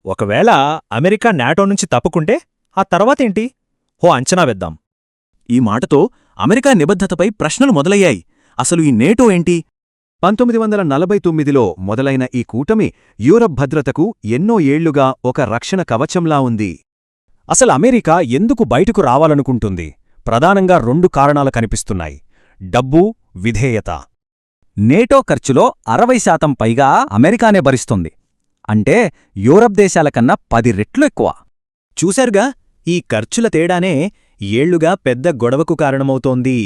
ఒకవేళ America NATO నుంచి తప్పుకుంటే ఆ తర్వాతేంటి? అంచనా వేద్దాం. ఈ మాటతో అమెరికా నిబద్ధతపై ప్రశ్నలు మొదలయ్యాయి. అసలు ఈ నేటో ఏంటి? 1949లో మొదలైన ఈ కూటమి యూరప్ భద్రతకు ఎన్నో ఏళ్లుగా ఒక రక్షణ కవచంలా ఉంది. అసలు అమెరికా ఎందుకు బయటకు రావాలనుకుంటుంది? ప్రధానంగా 2 కారణాలు కనిపిస్తున్నాయి: డబ్బు, విధేయత. నేటో ఖర్చులో 60% పైగా అమెరికానే భరిస్తుంది. అంటే యూరప్ దేశాల కన్నా 10 రెట్లు ఎక్కువ. చూశారుగా, ఈ ఖర్చుల తేడానే ఏళ్లుగా పెద్ద గొడవకు కారణమవుతోంది.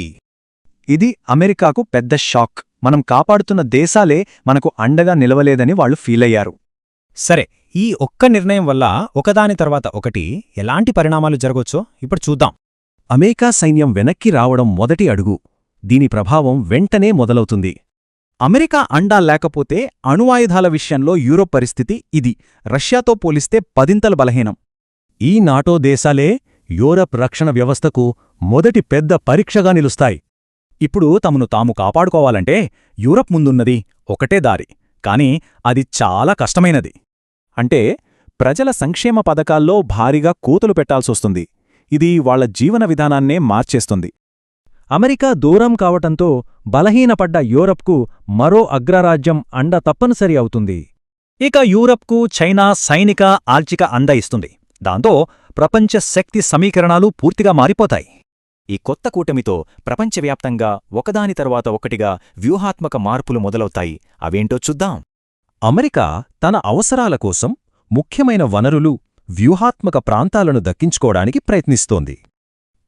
ఇది అమెరికాకు పెద్ద షాక్. మనం కాపాడుతున్న దేశాలే మనకు అండగా నిలవలేదని వాళ్లు ఫీలయ్యారు. సరే, ఈ ఒక్క నిర్ణయం వల్ల ఒకదాని తర్వాత ఒకటి ఎలాంటి పరిణామాలు జరగొచ్చో ఇప్పుడు చూద్దాం. అమెరికా సైన్యం వెనక్కి రావడం మొదటి అడుగు. దీని ప్రభావం వెంటనే మొదలవుతుంది. అమెరికా అండా లేకపోతే అణువాయుధాల విషయంలో యూరోప్ పరిస్థితి ఇది రష్యాతో పోలిస్తే 10 బలహీనం. ఈ నాటో దేశాలే యూరప్ రక్షణ వ్యవస్థకు మొదటి పెద్ద పరీక్షగా నిలుస్తాయి. ఇప్పుడు తమను తాము కాపాడుకోవాలంటే యూరప్ ముందున్నది ఒకటే దారి, కాని అది చాలా కష్టమైనది. అంటే ప్రజల సంక్షేమ పథకాల్లో భారీగా కోతలు పెట్టాల్సొస్తుంది. ఇది వాళ్ల జీవన విధానాన్నే మార్చేస్తుంది. అమెరికా దూరం కావటంతో బలహీనపడ్డ యూరప్కు మరో అగ్రరాజ్యం అండ తప్పనిసరి అవుతుంది. ఇక యూరప్కు చైనా సైనిక, ఆర్థిక అండ ఇస్తుంది. దాంతో ప్రపంచ శక్తి సమీకరణాలు పూర్తిగా మారిపోతాయి. ఈ కొత్త కూటమితో ప్రపంచవ్యాప్తంగా ఒకదాని తర్వాత ఒకటిగా వ్యూహాత్మక మార్పులు మొదలవుతాయి. అవేంటో చూద్దాం. అమెరికా తన అవసరాల కోసం ముఖ్యమైన వనరులు, వ్యూహాత్మక ప్రాంతాలను దక్కించుకోవడానికి ప్రయత్నిస్తోంది.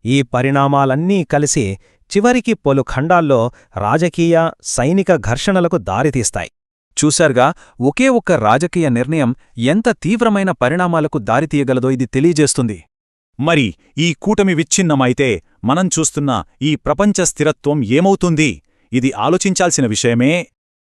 ఈ పరిణామాలన్నీ కలిసి చివరికి పలు ఖండాల్లో రాజకీయ, సైనిక ఘర్షణలకు దారితీస్తాయి. చూశారుగా, ఒకే ఒక్క రాజకీయ నిర్ణయం ఎంత తీవ్రమైన పరిణామాలకు దారితీయగలదో ఇది తెలియజేస్తుంది. మరి ఈ కూటమి విచ్ఛిన్నమైతే మనం చూస్తున్న ఈ ప్రపంచ స్థిరత్వం ఏమవుతుంది? ఇది ఆలోచించాల్సిన విషయమే.